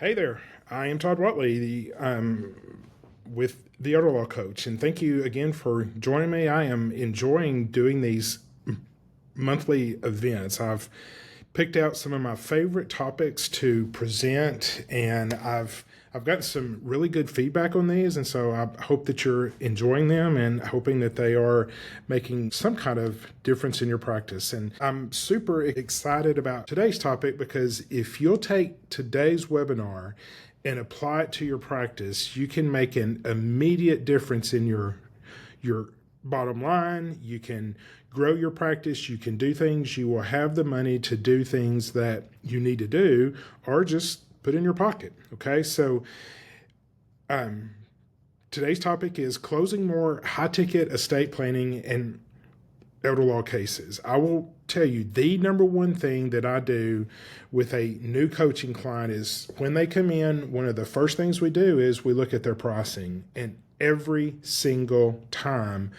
Hey there, I am Todd Watley, with the Elder Law Coach, and thank you again for joining me. I am enjoying doing these monthly events. I've picked out some of my favorite topics to present, and I've gotten some really good feedback on these, and so I hope that you're enjoying them and hoping that they are making some kind of difference in your practice. And I'm super excited about today's topic because if you'll take today's webinar and apply it to your practice, you can make an immediate difference in your bottom line. You can grow your practice. You can do things. You will have the money to do things that you need to do, or just put in your pocket. Okay, so today's topic is closing more high-ticket estate planning and elder law cases. I will tell you the number one thing that I do with a new coaching client is when they come in, one of the first things we do is we look at their pricing, and every single time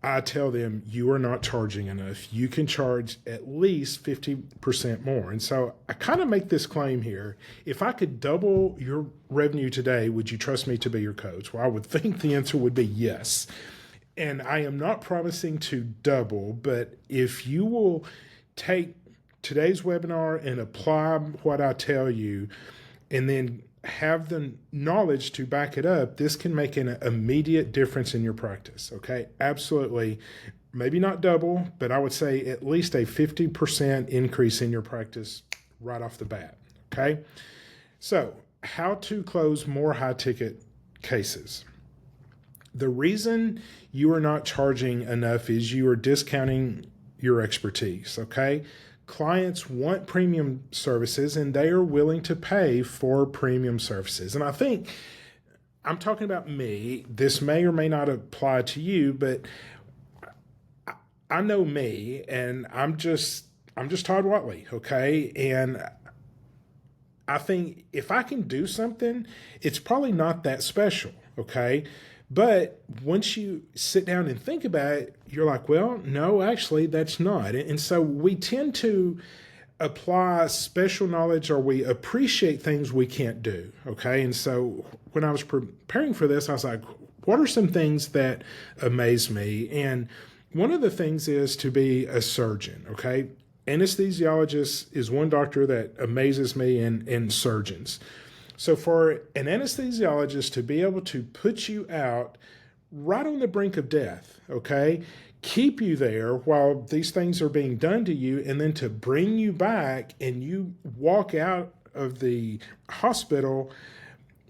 I tell them, you are not charging enough. You can charge at least 50% more. And so I kind of make this claim here. If I could double your revenue today, would you trust me to be your coach? Well, I would think the answer would be yes. And I am not promising to double, but if you will take today's webinar and apply what I tell you, and then have the knowledge to back it up, this can make an immediate difference in your practice. Okay, absolutely. Maybe not double, but I would say at least a 50% increase in your practice right off the bat. Okay, so how to close more high ticket cases. The reason you are not charging enough is you are discounting your expertise. Okay, clients want premium services and they are willing to pay for premium services. And I think I'm talking about me. This may or may not apply to you, but I know me, and I'm just Todd Watley, okay? And I think if I can do something, it's probably not that special, okay? But once you sit down and think about it, you're like, well, no, actually, that's not. And so we tend to apply special knowledge, or we appreciate things we can't do, okay? And so when I was preparing for this, I was like, what are some things that amaze me? And one of the things is to be a surgeon, okay? Anesthesiologist is one doctor that amazes me, and surgeons. So for an anesthesiologist to be able to put you out right on the brink of death, okay, keep you there while these things are being done to you, and then to bring you back and you walk out of the hospital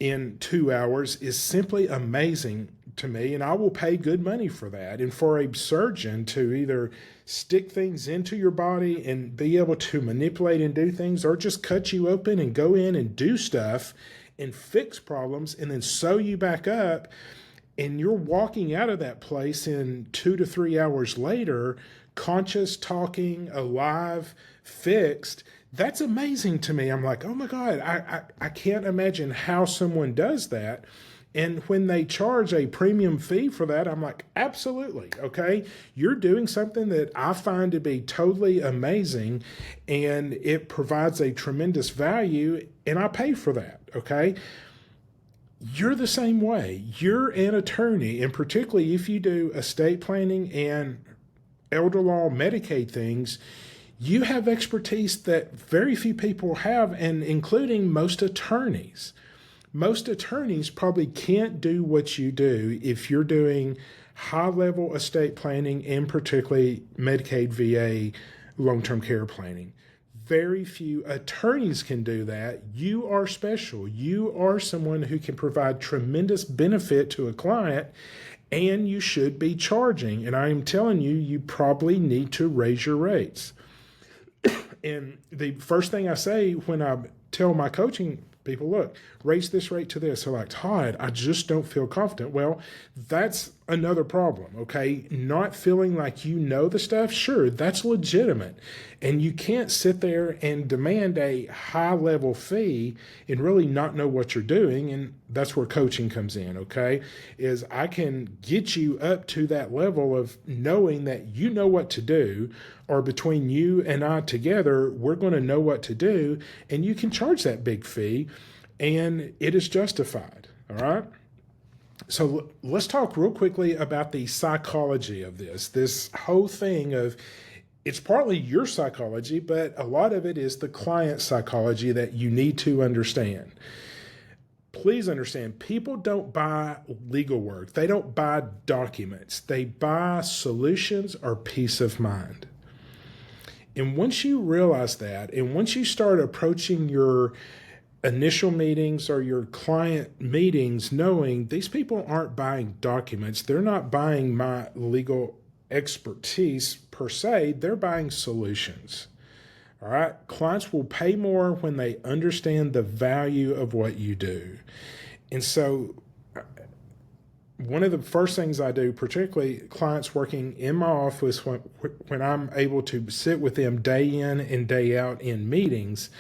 in 2 hours is simply amazing to me, and I will pay good money for that. And for a surgeon to either stick things into your body and be able to manipulate and do things, or just cut you open and go in and do stuff and fix problems and then sew you back up, and you're walking out of that place in 2 to 3 hours later, conscious, talking, alive, fixed. That's amazing to me. I'm like, oh my God, I can't imagine how someone does that. And when they charge a premium fee for that, I'm like, absolutely, okay? You're doing something that I find to be totally amazing, and it provides a tremendous value, and I pay for that, okay? You're the same way. You're an attorney, and particularly if you do estate planning and elder law, Medicaid things, you have expertise that very few people have, and including most attorneys. Most attorneys probably can't do what you do if you're doing high-level estate planning and particularly Medicaid, VA, long-term care planning. Very few attorneys can do that. You are special. You are someone who can provide tremendous benefit to a client, and you should be charging. And I am telling you, you probably need to raise your rates. And the first thing I say when I tell my coaching people, look, raise this rate to this. They're like, Todd, I just don't feel confident. Well, that's another problem, okay? Not feeling like you know the stuff, sure, that's legitimate. And you can't sit there and demand a high-level fee and really not know what you're doing, and that's where coaching comes in, okay? Is I can get you up to that level of knowing that you know what to do, or between you and I together, we're going to know what to do, and you can charge that big fee. and it is justified. All right. So let's talk real quickly about the psychology of this whole thing of it's partly your psychology, but a lot of it is the client psychology that you need to understand. Please understand, people don't buy legal work. They don't buy documents. They buy solutions or peace of mind. And once you realize that, and once you start approaching your initial meetings or your client meetings knowing these people aren't buying documents, they're not buying my legal expertise per se, they're buying solutions. All right. Clients will pay more when they understand the value of what you do. And so, one of the first things I do, particularly clients working in my office, when I'm able to sit with them day in and day out in meetings,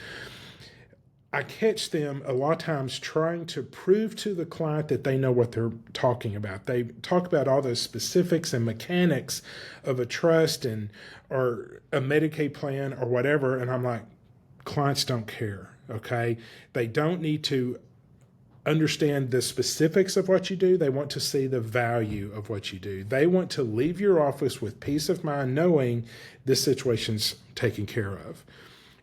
I catch them a lot of times trying to prove to the client that they know what they're talking about. They talk about all those specifics and mechanics of a trust and or a Medicaid plan or whatever, and I'm like, clients don't care, okay? They don't need to understand the specifics of what you do. They want to see the value of what you do. They want to leave your office with peace of mind knowing this situation's taken care of.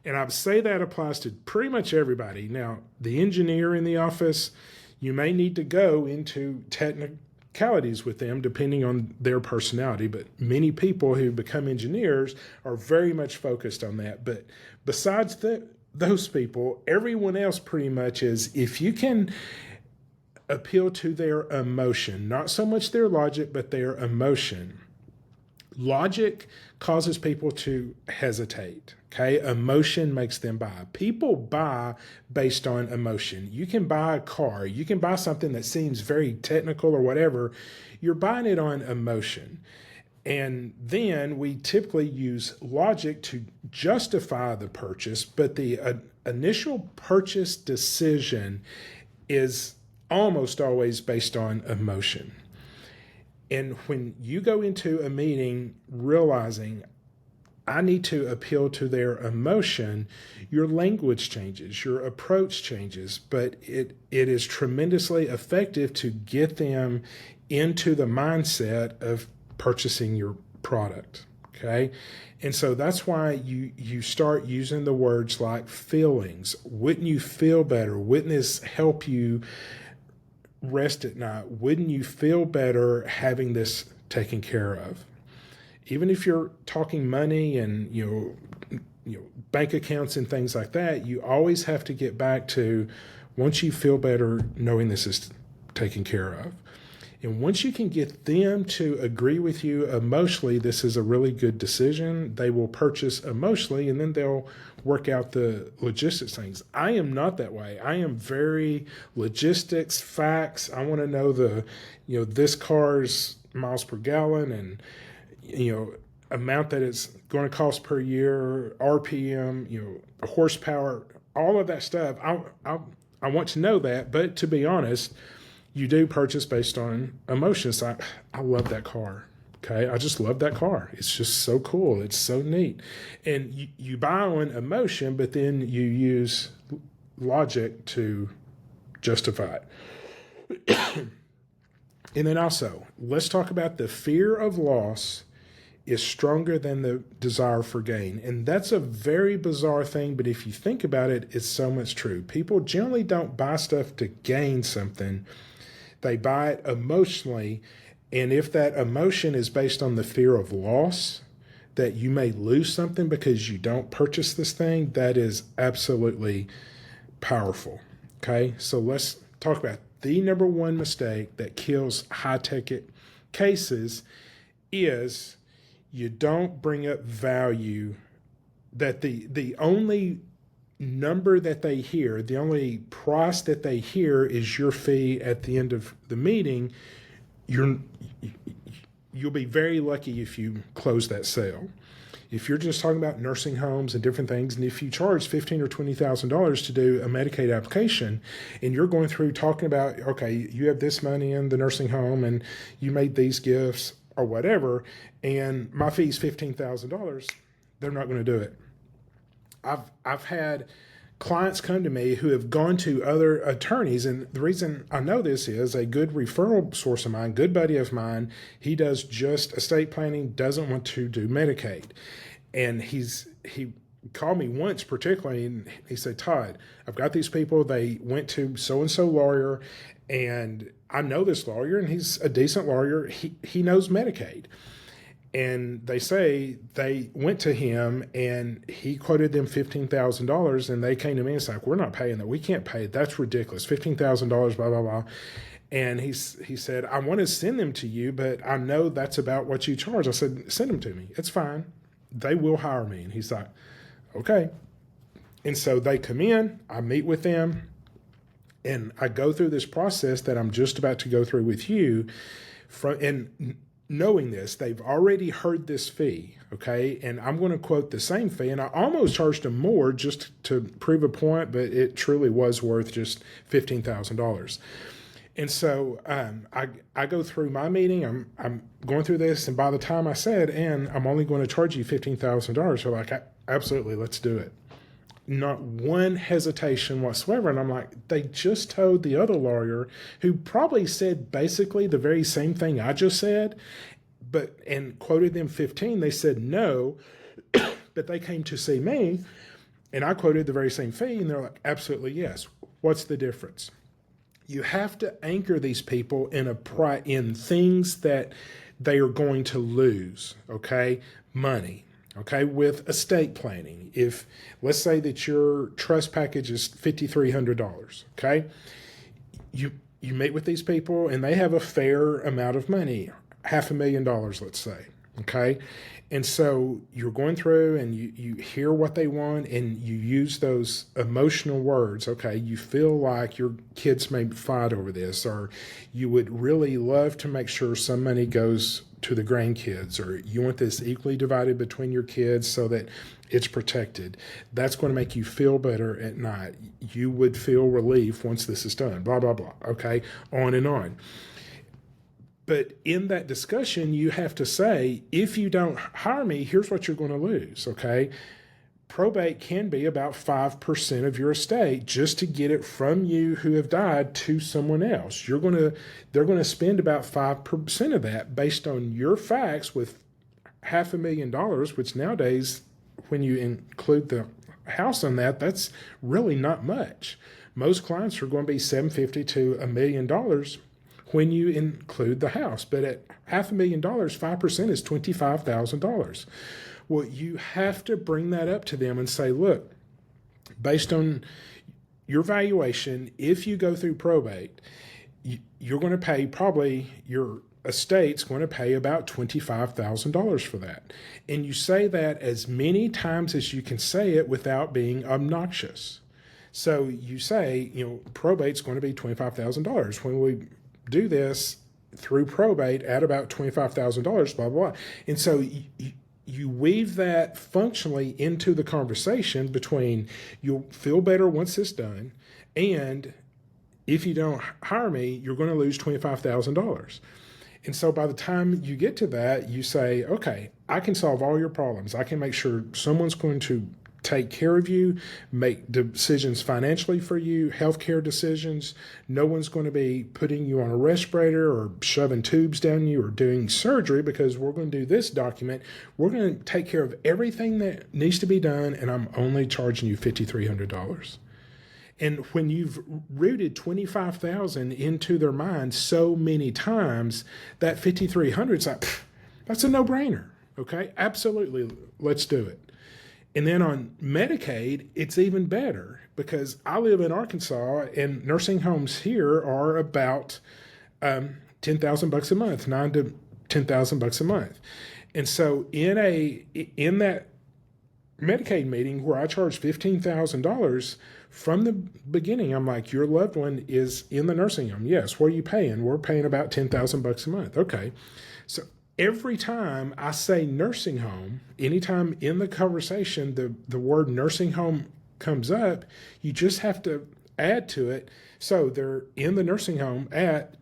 And I say that applies to pretty much everybody. Now, the engineer in the office, you may need to go into technicalities with them depending on their personality, but many people who become engineers are very much focused on that. But besides those people, everyone else pretty much is, if you can appeal to their emotion, not so much their logic, but their emotion. Logic causes people to hesitate. Okay, emotion makes them buy. People buy based on emotion. You can buy a car, you can buy something that seems very technical or whatever. You're buying it on emotion. And then we typically use logic to justify the purchase, but the initial purchase decision is almost always based on emotion. And when you go into a meeting realizing I need to appeal to their emotion, your language changes, your approach changes, but it is tremendously effective to get them into the mindset of purchasing your product. Okay. And so that's why you start using the words like feelings. Wouldn't you feel better? Wouldn't this help you rest at night? Wouldn't you feel better having this taken care of? Even if you're talking money and you know bank accounts and things like that, you always have to get back to once you feel better knowing this is taken care of. And once you can get them to agree with you emotionally, this is a really good decision, they will purchase emotionally, and then they'll work out the logistics things. I am not that way. I am very logistics, facts. I want to know this car's miles per gallon and, amount that it's going to cost per year, RPM, horsepower, all of that stuff. I want to know that, but to be honest, you do purchase based on emotions. I love that car. Okay. I just love that car. It's just so cool. It's so neat. And you buy on emotion, but then you use logic to justify it. And then also, let's talk about the fear of loss is stronger than the desire for gain. And that's a very bizarre thing, but if you think about it, it's so much true. People generally don't buy stuff to gain something. They buy it emotionally, and if that emotion is based on the fear of loss, that you may lose something because you don't purchase this thing, that is absolutely powerful. Okay, so let's talk about the number one mistake that kills high-ticket cases is you don't bring up value, that the only number that they hear, the only price that they hear is your fee at the end of the meeting. You'll be very lucky if you close that sale. If you're just talking about nursing homes and different things, and if you charge $15,000 or $20,000 to do a Medicaid application, and you're going through talking about, okay, you have this money in the nursing home, and you made these gifts or whatever, and my fee is $15,000, they're not going to do it. I've had clients come to me who have gone to other attorneys. And the reason I know this is a good referral source of mine, good buddy of mine. He does just estate planning, doesn't want to do Medicaid. And he called me once particularly, and he said, Todd, I've got these people. They went to so-and-so lawyer, and I know this lawyer, and he's a decent lawyer. He knows Medicaid. And they say they went to him and he quoted them $15,000, and they came to me and said, we're not paying that. We can't pay it. That's ridiculous. $15,000, blah, blah, blah. And he said, I want to send them to you, but I know that's about what you charge. I said, send them to me. It's fine. They will hire me. And he's like, okay. And so they come in, I meet with them, and I go through this process that I'm just about to go through with you. And knowing this, they've already heard this fee, okay? And I'm going to quote the same fee, and I almost charged them more just to prove a point, but it truly was worth just $15,000. And so I go through my meeting, I'm going through this, and by the time I said, and I'm only going to charge you $15,000, they're like, absolutely, let's do it. Not one hesitation whatsoever. And I'm like, they just told the other lawyer, who probably said basically the very same thing I just said, and quoted them 15. They said no, but they came to see me, and I quoted the very same fee, and they're like, absolutely yes. What's the difference? You have to anchor these people in things that they are going to lose, okay? Money. Okay, with estate planning, if let's say that your trust package is $5,300, okay, you meet with these people and they have a fair amount of money, $500,000, let's say, okay, and so you're going through and you hear what they want and you use those emotional words. Okay, you feel like your kids may fight over this, or you would really love to make sure some money goes to the grandkids, or you want this equally divided between your kids so that it's protected. That's going to make you feel better at night. You would feel relief once this is done, blah, blah, blah. Okay, on and on. But in that discussion, you have to say, if you don't hire me, here's what you're going to lose, okay? Probate can be about 5% of your estate just to get it from you who have died to someone else. They're going to spend about 5% of that based on your facts, with $500,000, which nowadays, when you include the house on that, that's really not much. Most clients are going to be $750,000 to $1 million when you include the house. But at $500,000, 5% is $25,000. Well, you have to bring that up to them and say, look, based on your valuation, if you go through probate, you're going to pay, probably your estate's going to pay about $25,000 for that. And you say that as many times as you can say it without being obnoxious. So you say, probate's going to be $25,000. When we do this through probate at about $25,000, blah, blah, blah. And so you weave that functionally into the conversation between, you'll feel better once it's done, and if you don't hire me, you're going to lose $25,000. And so by the time you get to that, you say, okay, I can solve all your problems. I can make sure someone's going to take care of you, make decisions financially for you, healthcare decisions. No one's going to be putting you on a respirator or shoving tubes down you or doing surgery, because we're going to do this document. We're going to take care of everything that needs to be done, and I'm only charging you $5,300. And when you've rooted $25,000 into their mind so many times, that $5,300 is like, that's a no-brainer. Okay, absolutely, let's do it. And then on Medicaid, it's even better, because I live in Arkansas and nursing homes here are about $10,000 a month, $9,000 to $10,000 a month. And so in that Medicaid meeting where I charged $15,000, from the beginning, I'm like, your loved one is in the nursing home. Yes, what are you paying? We're paying about $10,000 a month. Okay. So every time I say nursing home, anytime in the conversation the word nursing home comes up, you just have to add to it. So they're in the nursing home at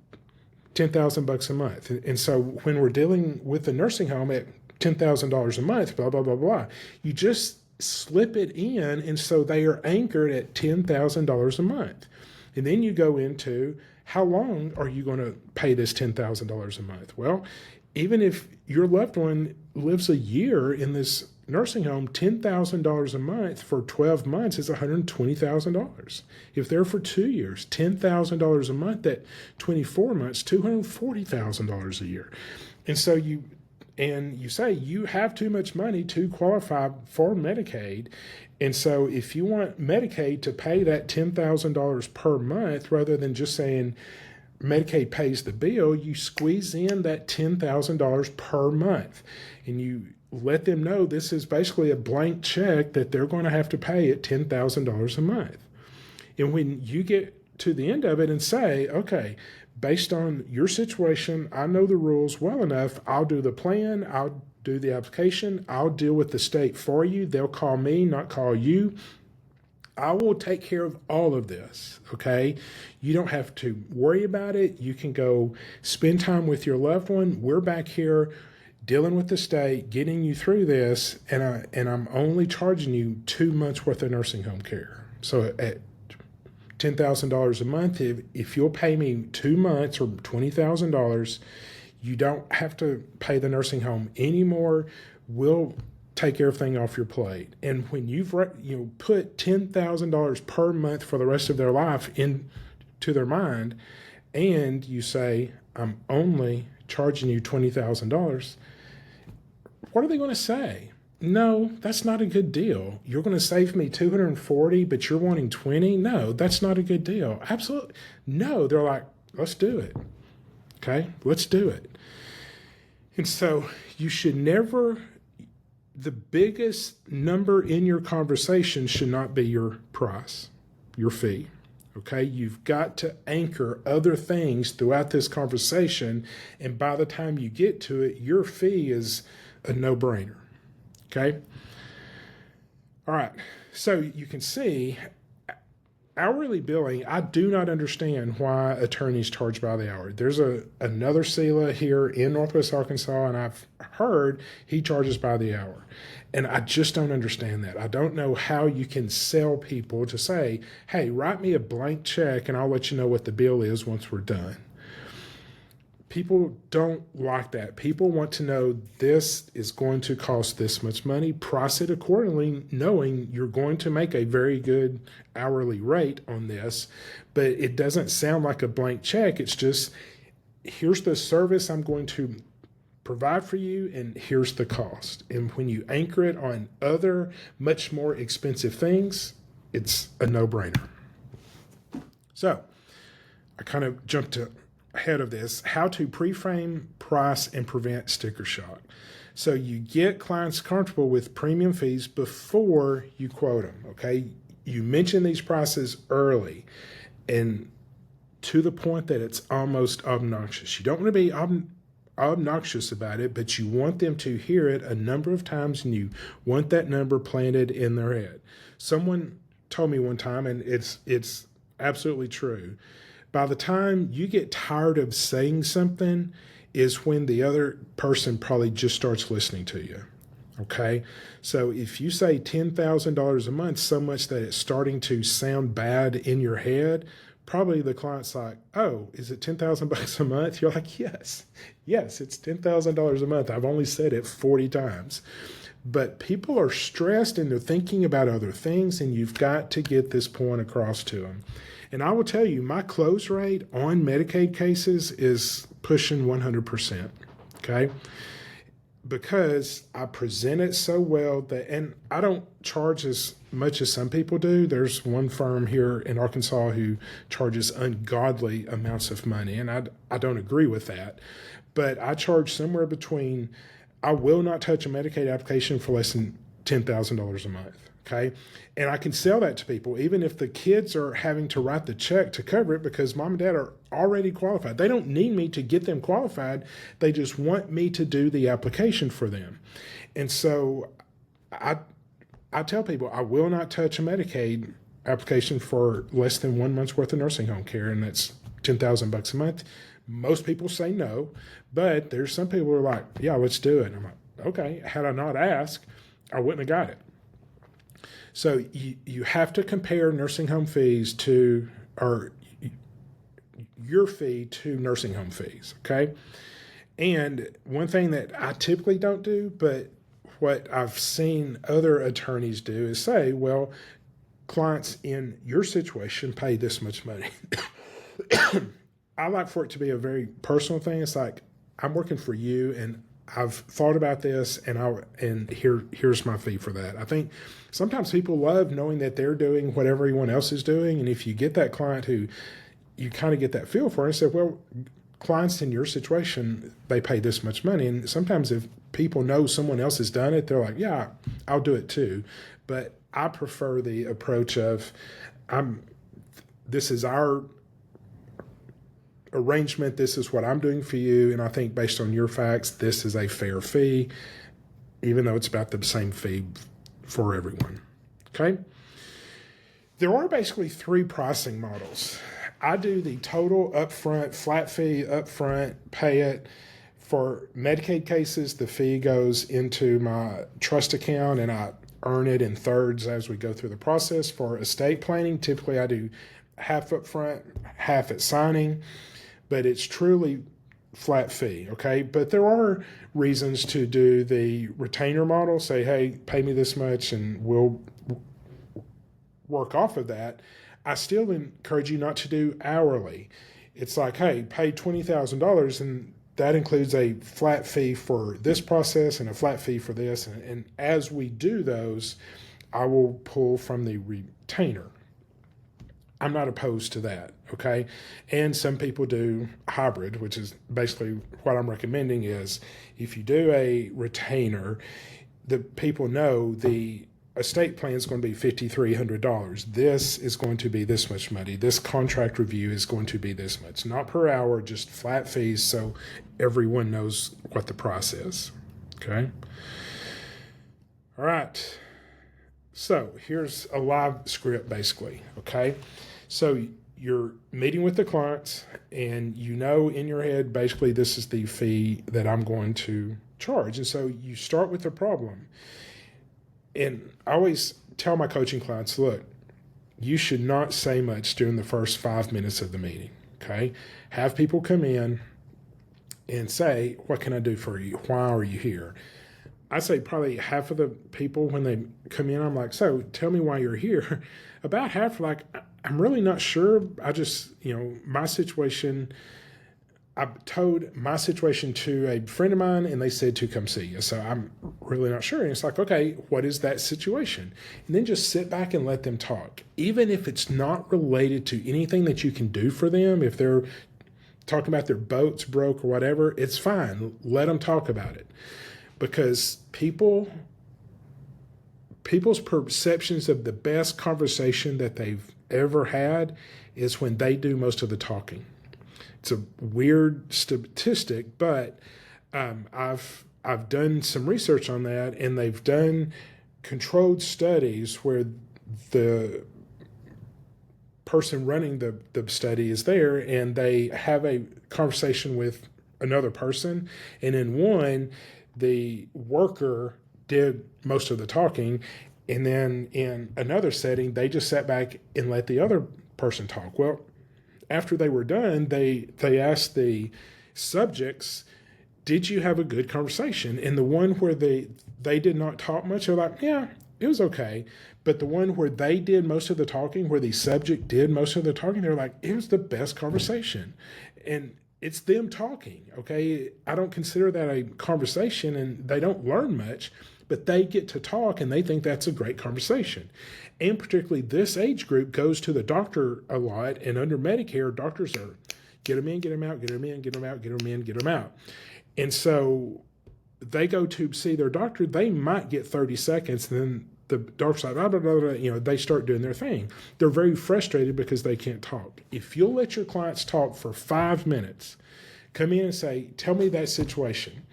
$10,000 a month. And so when we're dealing with the nursing home at $10,000 a month, blah, blah, blah, blah, you just slip it in, and so they are anchored at $10,000 a month. And then you go into, how long are you going to pay this $10,000 a month? Well, even if your loved one lives a year in this nursing home, $10,000 a month for 12 months is $120,000. If they're for 2 years, $10,000 a month at 24 months, $240,000 a year. And so you say you have too much money to qualify for Medicaid. And so if you want Medicaid to pay that $10,000 per month, rather than just saying Medicaid pays the bill, you squeeze in that $10,000 per month, and you let them know this is basically a blank check that they're going to have to pay at $10,000 a month. And when you get to the end of it and say, okay, based on your situation, I know the rules well enough, I'll do the plan, I'll do the application, I'll deal with the state for you, they'll call me, not call you. I will take care of all of this, okay? You don't have to worry about it. You can go spend time with your loved one. We're back here dealing with the state, getting you through this, and I'm only charging you 2 months worth of nursing home care. So at $10,000 a month, if you'll pay me 2 months or $20,000, you don't have to pay the nursing home anymore. We'll take everything off your plate. And when you've put $10,000 per month for the rest of their life into their mind, and you say, I'm only charging you $20,000, what are they going to say? No, that's not a good deal. You're going to save me $240, but you're wanting $20? No, that's not a good deal. Absolutely. No, they're like, let's do it. Okay, let's do it. And so you should never, the biggest number in your conversation should not be your price, your fee. Okay, you've got to anchor other things throughout this conversation, and by the time you get to it, your fee is a no-brainer. Okay? All right, so you can see hourly billing, I do not understand why attorneys charge by the hour. There's another CELA here in Northwest Arkansas, and I've heard he charges by the hour. And I just don't understand that. I don't know how you can sell people to say, hey, write me a blank check and I'll let you know what the bill is once we're done. People don't like that. People want to know this is going to cost this much money, price it accordingly, knowing you're going to make a very good hourly rate on this, but it doesn't sound like a blank check. It's just, here's the service I'm going to provide for you, and here's the cost. And when you anchor it on other much more expensive things, it's a no-brainer. So I kind of jumped ahead of this, how to pre-frame, price, and prevent sticker shock. So you get clients comfortable with premium fees before you quote them, okay? You mention these prices early and to the point that it's almost obnoxious. You don't want to be obnoxious about it, but you want them to hear it a number of times, and you want that number planted in their head. Someone told me one time, and it's absolutely true, by the time you get tired of saying something is when the other person probably just starts listening to you. Okay? So if you say $10,000 a month so much that it's starting to sound bad in your head, probably the client's like, oh, is it $10,000 a month? You're like, yes, it's $10,000 a month. I've only said it 40 times. But people are stressed and they're thinking about other things, and you've got to get this point across to them. And I will tell you, my close rate on Medicaid cases is pushing 100%, okay? Because I present it so well that, and I don't charge as much as some people do. There's one firm here in Arkansas who charges ungodly amounts of money, and I don't agree with that. But I charge somewhere between, I will not touch a Medicaid application for less than $10,000 a month. Okay. And I can sell that to people, even if the kids are having to write the check to cover it, because mom and dad are already qualified. They don't need me to get them qualified. They just want me to do the application for them. And so I tell people I will not touch a Medicaid application for less than 1 month's worth of nursing home care. And that's $10,000 a month. Most people say no, but there's some people who are like, yeah, let's do it. And I'm like, okay, had I not asked, I wouldn't have got it. So you have to compare nursing home fees to, or your fee to nursing home fees, okay? And one thing that I typically don't do, but what I've seen other attorneys do is say, well, clients in your situation pay this much money. I like for it to be a very personal thing. It's like, I'm working for you and I've thought about this and here's my fee for that. I think sometimes people love knowing that they're doing what everyone else is doing. And if you get that client who you kind of get that feel for and say, well, clients in your situation, they pay this much money. And sometimes if people know someone else has done it, they're like, yeah, I'll do it too. But I prefer the approach of this is our arrangement. This is what I'm doing for you. And I think based on your facts, this is a fair fee, even though it's about the same fee for everyone. Okay. There are basically three pricing models. I do the total upfront, flat fee upfront, pay it. For Medicaid cases, the fee goes into my trust account and I earn it in thirds as we go through the process. For estate planning, typically I do half upfront, half at signing, but it's truly flat fee, okay? But there are reasons to do the retainer model, say, hey, pay me this much and we'll work off of that. I still encourage you not to do hourly. It's like, hey, pay $20,000 and that includes a flat fee for this process and a flat fee for this. And as we do those, I will pull from the retainer. I'm not opposed to that, okay? And some people do hybrid, which is basically what I'm recommending is if you do a retainer, the people know the estate plan is going to be $5,300. This is going to be this much money. This contract review is going to be this much, not per hour, just flat fees so everyone knows what the price is. Okay. All right. So here's a live script basically. Okay. So you're meeting with the clients and you know in your head, basically this is the fee that I'm going to charge. And so you start with the problem. And I always tell my coaching clients, look, you should not say much during the first 5 minutes of the meeting, okay? Have people come in and say, what can I do for you? Why are you here? I say probably half of the people when they come in, I'm like, so tell me why you're here. About half are like, I'm really not sure. I just, my situation, I told my situation to a friend of mine and they said to come see you. So I'm really not sure. And it's like, okay, what is that situation? And then just sit back and let them talk. Even if it's not related to anything that you can do for them, if they're talking about their boats broke or whatever, it's fine. Let them talk about it. Because people's perceptions of the best conversation that they've ever had is when they do most of the talking. It's a weird statistic, but I've done some research on that, and they've done controlled studies where the person running the study is there, and they have a conversation with another person, and in one, the worker did most of the talking, and then in another setting, they just sat back and let the other person talk. Well, after they were done, they asked the subjects, did you have a good conversation? And the one where they did not talk much, they're like, yeah, it was okay. But the one where they did most of the talking, where the subject did most of the talking, they're like, it was the best conversation. And it's them talking, okay? I don't consider that a conversation, and they don't learn much, but they get to talk and they think that's a great conversation. And particularly this age group goes to the doctor a lot, and under Medicare, doctors are get them in, get them out, get them in, get them out, get them in, get them out. And so they go to see their doctor, they might get 30 seconds, and then the doctor's like, blah, blah, blah, blah, they start doing their thing. They're very frustrated because they can't talk. If you'll let your clients talk for 5 minutes, come in and say, tell me that situation.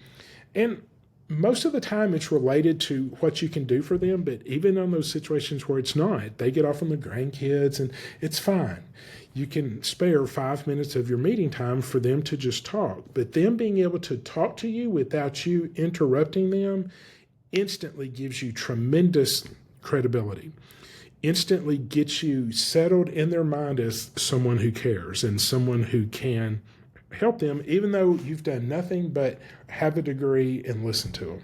And most of the time it's related to what you can do for them, but even on those situations where it's not, they get off on the grandkids and it's fine. You can spare 5 minutes of your meeting time for them to just talk, but them being able to talk to you without you interrupting them instantly gives you tremendous credibility. Instantly gets you settled in their mind as someone who cares and someone who can help them, even though you've done nothing but have a degree and listen to them.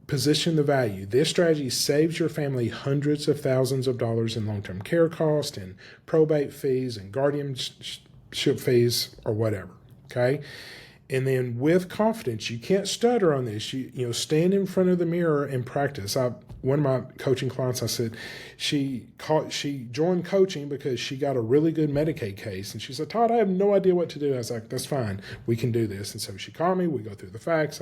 Position the value. This strategy saves your family hundreds of thousands of dollars in long-term care costs and probate fees and guardianship fees or whatever. Okay. And then with confidence, you can't stutter on this. You stand in front of the mirror and practice. One of my coaching clients, I said, she joined coaching because she got a really good Medicaid case. And she said, Todd, I have no idea what to do. I was like, that's fine. We can do this. And so she called me. We go through the facts.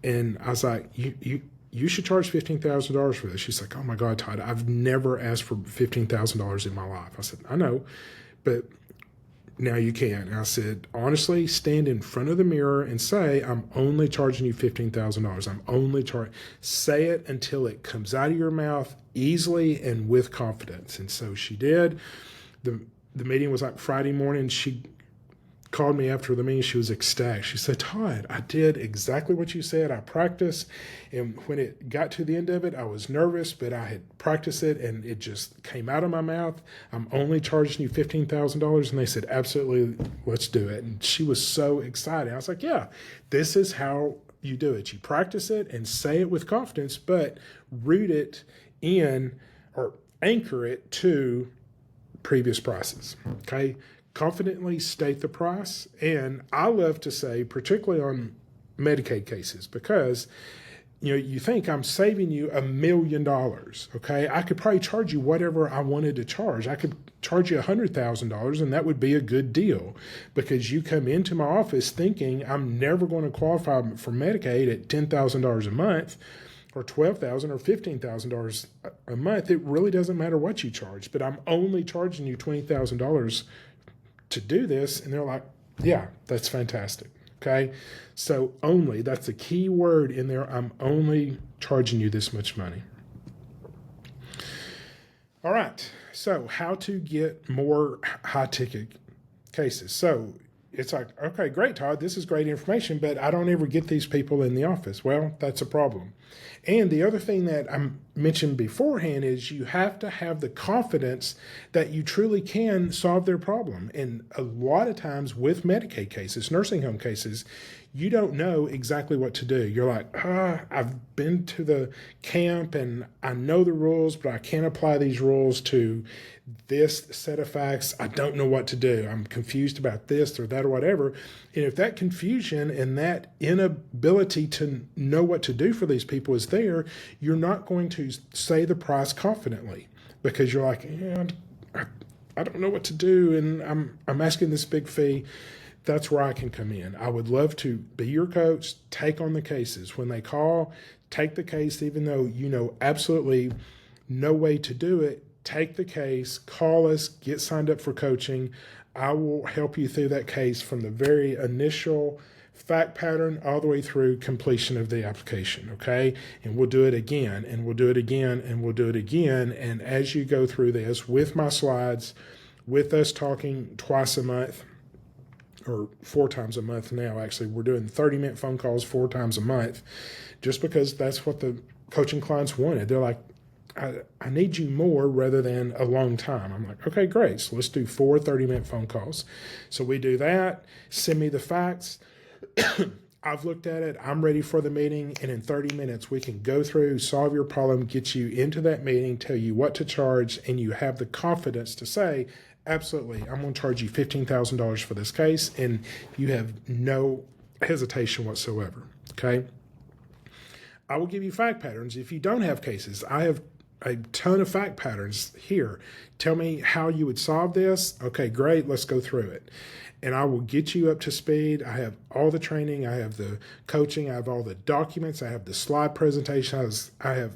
And I was like, you should charge $15,000 for this. She's like, oh my God, Todd, I've never asked for $15,000 in my life. I said, I know, but now you can. And I said, honestly, stand in front of the mirror and say, I'm only charging you $15,000. I'm only charging. Say it until it comes out of your mouth easily and with confidence. And so she did. The meeting was like Friday morning. She called me after the meeting. She was ecstatic. She said, Todd, I did exactly what you said. I practiced. And when it got to the end of it, I was nervous, but I had practiced it and it just came out of my mouth. I'm only charging you $15,000. And they said, absolutely, let's do it. And she was so excited. I was like, yeah, this is how you do it. You practice it and say it with confidence, but root it in or anchor it to previous prices. Okay. Confidently state the price. And I love to say, particularly on Medicaid cases, because you think I'm saving you $1 million. Okay. I could probably charge you whatever I wanted to charge. I could charge you $100,000 and that would be a good deal because you come into my office thinking I'm never going to qualify for Medicaid at $10,000 a month or $12,000 or $15,000 a month. It really doesn't matter what you charge, but I'm only charging you $20,000 to do this. And they're like, yeah, that's fantastic. Okay. So only, that's a key word in there. I'm only charging you this much money. All right. So how to get more high ticket cases. So it's like, okay, great, Todd, this is great information, but I don't ever get these people in the office. Well, that's a problem. And the other thing that I mentioned beforehand is you have to have the confidence that you truly can solve their problem. And a lot of times with Medicaid cases, nursing home cases, you don't know exactly what to do. You're like, I've been to the camp and I know the rules, but I can't apply these rules to this set of facts. I don't know what to do. I'm confused about this or that or whatever. And if that confusion and that inability to know what to do for these people is there, you're not going to say the price confidently because you're like, yeah, I don't know what to do. And I'm asking this big fee. That's where I can come in. I would love to be your coach, take on the cases. When they call, take the case, even though you know absolutely no way to do it. Take the case, call us, get signed up for coaching. I will help you through that case from the very initial fact pattern all the way through completion of the application, okay? And we'll do it again, and we'll do it again, and we'll do it again. And as you go through this with my slides, with us talking twice a month, or 4 times a month now, actually, we're doing 30-minute phone calls 4 times a month, just because that's what the coaching clients wanted. They're like, I need you more rather than a long time. I'm like, okay, great. So let's do 4 30-minute phone calls. So we do that. Send me the facts. I've looked at it. I'm ready for the meeting. And in 30 minutes, we can go through, solve your problem, get you into that meeting, tell you what to charge, and you have the confidence to say, absolutely, I'm going to charge you $15,000 for this case. And you have no hesitation whatsoever. Okay. I will give you fact patterns. If you don't have cases, I have a ton of fact patterns here. Tell me how you would solve this. Okay, great. Let's go through it. And I will get you up to speed. I have all the training. I have the coaching. I have all the documents. I have the slide presentation. I have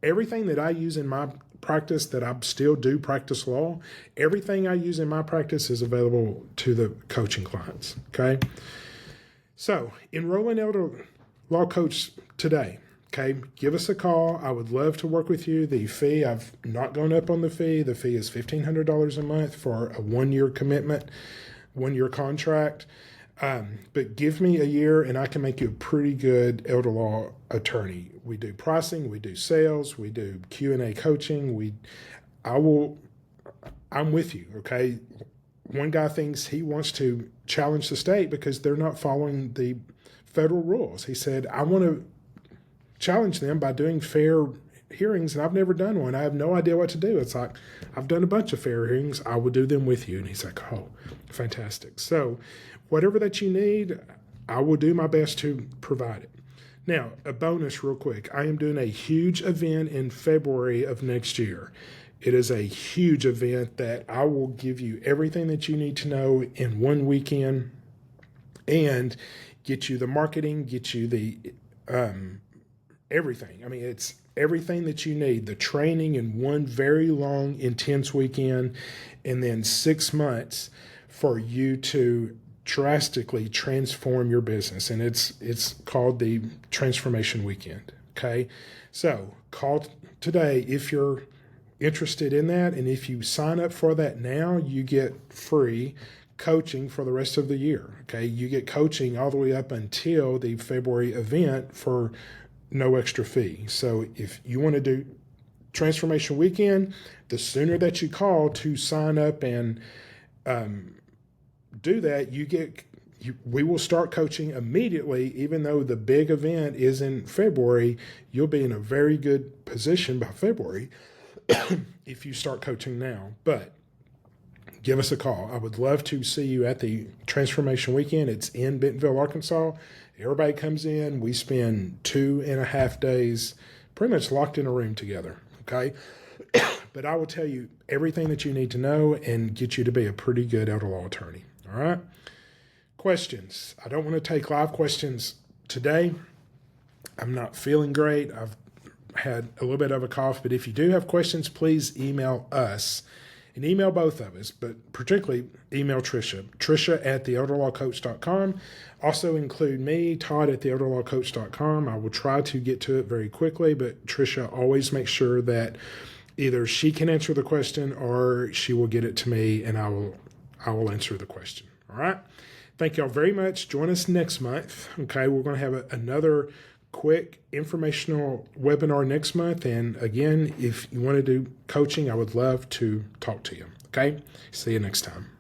everything that I use in my practice that I still do practice law. Everything I use in my practice is available to the coaching clients. Okay. So enroll in Elder Law Coach today. Okay, give us a call. I would love to work with you. The fee, I've not gone up on the fee. The fee is $1,500 a month for a 1-year commitment, 1-year contract. But give me a year and I can make you a pretty good elder law attorney. We do pricing, we do sales, we do Q&A coaching. I'm with you. Okay. One guy thinks he wants to challenge the state because they're not following the federal rules. He said, I want to challenge them by doing fair hearings, and I've never done one. I have no idea what to do. It's like, I've done a bunch of fair hearings. I will do them with you. And he's like, oh, fantastic. So whatever that you need, I will do my best to provide it. Now, a bonus real quick. I am doing a huge event in February of next year. It is a huge event that I will give you everything that you need to know in one weekend and get you the marketing, get you the everything. I mean, it's everything that you need, the training in one very long, intense weekend, and then 6 months for you to drastically transform your business. And it's called the Transformation Weekend. Okay. So call today if you're interested in that. And if you sign up for that now, you get free coaching for the rest of the year. Okay. You get coaching all the way up until the February event for no extra fee. So if you want to do Transformation Weekend, the sooner that you call to sign up and do that, we will start coaching immediately. Even though the big event is in February, you'll be in a very good position by February if you start coaching now. But give us a call. I would love to see you at the Transformation Weekend. It's in Bentonville, Arkansas. Everybody comes in. We spend 2.5 days pretty much locked in a room together, okay? But I will tell you everything that you need to know and get you to be a pretty good elder law attorney, all right? Questions. I don't want to take live questions today. I'm not feeling great. I've had a little bit of a cough, but if you do have questions, please email us. And email both of us, but particularly email Trisha at theelderlawcoach.com. Also include me, Todd, at theelderlawcoach.com. I will try to get to it very quickly, but Trisha always makes sure that either she can answer the question or she will get it to me and I will answer the question. All right. Thank y'all very much. Join us next month. Okay. We're going to have another quick informational webinar next month. And again, if you want to do coaching, I would love to talk to you. Okay. See you next time.